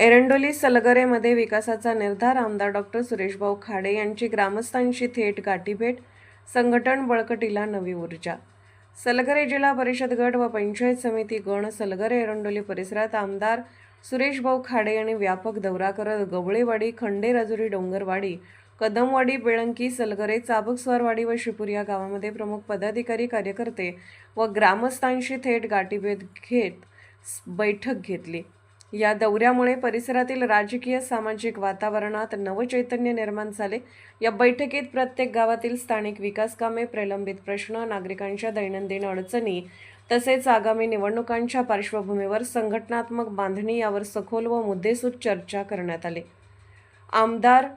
एरंडोली सलगरेमध्ये विकासाचा निर्धार. आमदार डॉक्टर सुरेशभाऊ खाडे यांची ग्रामस्थांशी थेट गाठीभेट. संघटन बळकटीला नवी ऊर्जा. सलगरे जिल्हा परिषद गट व पंचायत समिती गण सलगरे एरंडोली परिसरात आमदार सुरेशभाऊ खाडे यांनी व्यापक दौरा करत गवळेवाडी, खंडेराजुरी, डोंगरवाडी, कदमवाडी, बेळंकी, सलगरे, चाबकस्वारवाडी व शिपूर या गावांमध्ये प्रमुख पदाधिकारी, कार्यकर्ते व ग्रामस्थांशी थेट गाठीभेट घेत बैठक घेतली. या दौऱ्यामुळे परिसरातील राजकीय सामाजिक वातावरणात नवचैतन्य निर्माण झाले. या बैठकीत प्रत्येक गावातील स्थानिक विकास कामे, प्रलंबित प्रश्न, नागरिकांच्या दैनंदिन अडचणी तसेच आगामी निवडणुकांच्या पार्श्वभूमीवर संघटनात्मक बांधणी यावर सखोल व मुद्देसूद चर्चा करण्यात आली. आमदार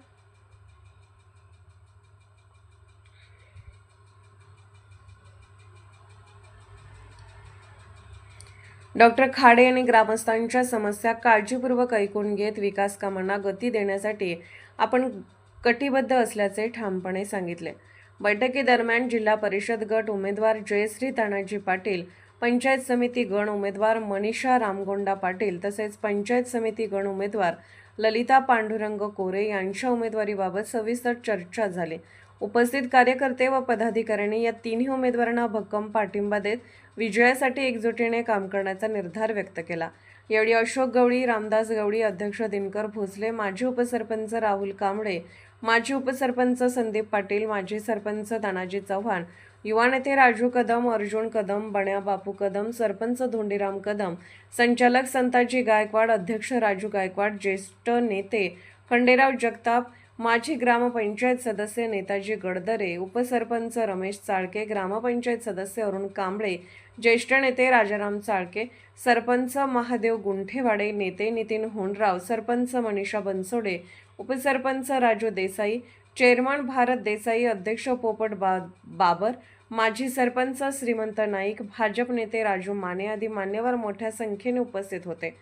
डॉक्टर खाडे यांनी ग्रामस्थांच्या समस्या काळजीपूर्वक ऐकून घेत विकास कामांना गती देण्यासाठी आपण कटिबद्ध असल्याचे ठामपणे सांगितले. बैठकीदरम्यान जिल्हा परिषद गट उमेदवार जयश्री तानाजी पाटील, पंचायत समिती गण उमेदवार मनीषा रामगोंडा पाटील तसेच पंचायत समिती गण उमेदवार ललिता पांडुरंग कोरे यांच्या उमेदवारीबाबत सविस्तर चर्चा झाली. उपस्थित कार्यकर्ते व पदाधिकाऱ्यांनी या तिन्ही उमेदवारांना भक्कम पाठिंबा देत विजयासाठी एकजुटीने काम करण्याचा निर्धार व्यक्त केला. यावेळी अशोक गवळी, रामदास गवळी, अध्यक्ष दिनकर भोसले, माजी उपसरपंच राहुल कांबळे, माजी उपसरपंच संदीप पाटील, माजी सरपंच तानाजी चव्हाण, युवा नेते राजू कदम, अर्जुन कदम, बण्या बापू कदम, सरपंच धोंडीराम कदम, संचालक संताजी गायकवाड, अध्यक्ष राजू गायकवाड, ज्येष्ठ नेते खंडेराव जगताप, माजी ग्रामपंचायत सदस्य नेताजी गडदरे, उपसरपंच रमेश चाळके, ग्रामपंचायत सदस्य अरुण कांबळे, ज्येष्ठ नेते राजाराम चाळके, सरपंच महादेव गुंठेवाडे, नेते नितीन होंडराव, सरपंच मनीषा बनसोडे, उपसरपंच राजू देसाई, चेअरमन भारत देसाई, अध्यक्ष पोपट बाबर, माजी सरपंच श्रीमंत नाईक, भाजप नेते राजू माने आदी मान्यवर मोठ्या संख्येने उपस्थित होते.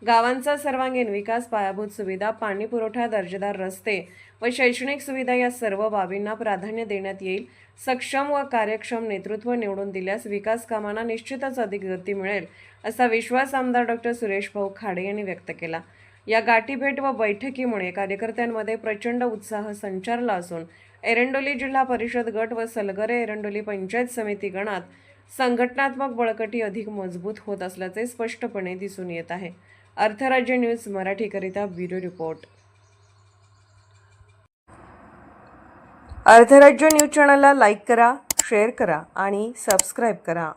गावांचा सर्वांगीण विकास, पायाभूत सुविधा, पाणी पुरवठा, दर्जेदार रस्ते व शैक्षणिक सुविधा या सर्व बाबींना प्राधान्य देण्यात येईल. सक्षम व कार्यक्षम नेतृत्व निवडून दिल्यास विकास कामांना निश्चितच अधिक गती मिळेल असा विश्वास आमदार डॉक्टर सुरेशभाऊ खाडे यांनी व्यक्त केला. या गाठीभेट व बैठकीमुळे कार्यकर्त्यांमध्ये प्रचंड उत्साह संचारला असून एरंडोली जिल्हा परिषद गट व सलगरे एरंडोली पंचायत समिती गणात संघटनात्मक बळकटी अधिक मजबूत होत असल्याचे स्पष्टपणे दिसून येत आहे. Arthrajya news मराठीकरिता bureau report. Arthrajya news चॅनलला लाईक करा, शेअर करा आणि सबस्क्राईब करा.